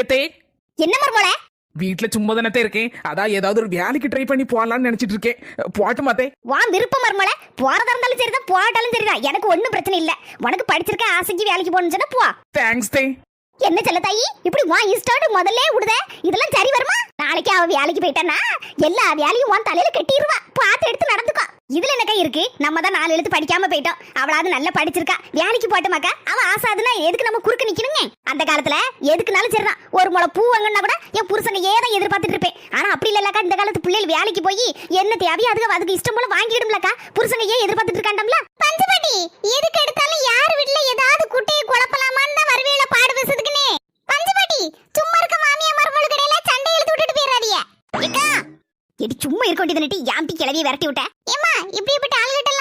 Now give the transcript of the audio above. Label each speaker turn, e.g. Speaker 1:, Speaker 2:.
Speaker 1: ஏத்தே
Speaker 2: என்ன மர்மோல?
Speaker 1: வீட்டுல சும்மா தானே இருக்கேன். அதான் ஏதாவது ஒரு வேலைக்கு ட்ரை பண்ணி போடலாம்னு நினைச்சிட்டு இருக்கேன். போட்டுமாத்தே.
Speaker 2: வா விருப்பம் மர்மோல. போறதா இருந்தாலும் சரிதான், போட்டாலும் சரிதான். எனக்கு ஒன்னும் பிரச்சனை இல்ல. உனக்கு படிச்சிருக்க ஆசைக்கு வேலைக்கு போகணும்னு சொன்னா போ.
Speaker 1: தேங்க்ஸ் தே.
Speaker 2: என்ன செல்ல தாயி, இப்படி வா இஷ்டோடு முதல்ல விடுத. இதெல்லாம் சரி வருமா? நாளைக்கு அவ வேலைக்கு போயிட்டானா எல்லா வேலையும் உன் தலையில கட்டிடுவா. பார்த்து எடுத்து நடந்துக்கோ. இதுல என்ன கை இருக்கு? நம்ம தான் 4 எழுத்து படிக்காம போயிட்டோம். அவளாவது நல்லா படிச்சிருக்கா, வேலைக்கு போட்டோமாக்கா. அவ ஆசாதுன்னா எதுக்கு நம்ம குறுக்க நிக்கணுங்க? அந்த காலத்துல எதுக்குனாலும் சரிதான். ஒரு முளை பூ வாங்கினா கூட என் புருஷங்க ஏதான் எதிர்பார்த்துட்டு இருப்பேன். ஆனா அப்படி இல்லக்கா, இந்த காலத்து பிள்ளைகள் வேலைக்கு போய் என்ன தேவையோ அதுக்கு இஷ்டம் போல வாங்கிடும்லக்கா. புருஷங்க ஏன் எதிர்பார்த்துட்டு இருக்காண்டம்ல? பஞ்சபாட்டி, எதுக்கு எடுத்தாலும் யார் வீட்டுல ஏதாவது குட்டையை குழப்பலாமான்னு தான் வருவேல பாடு பேசுறதுக்குனே. பஞ்சபாட்டி, சும்மா இருக்க மாமியா மருமகள் கடையில சண்டை இழுத்து விட்டுட்டு போயிடாதீங்க. ஏக்கா, எடி சும்மா இருக்க வேண்டியது நட்டி யாம்பி கிளவியை விரட்டி விட்ட. ஏமா இப்படிப்பட்ட ஆளுகிட்ட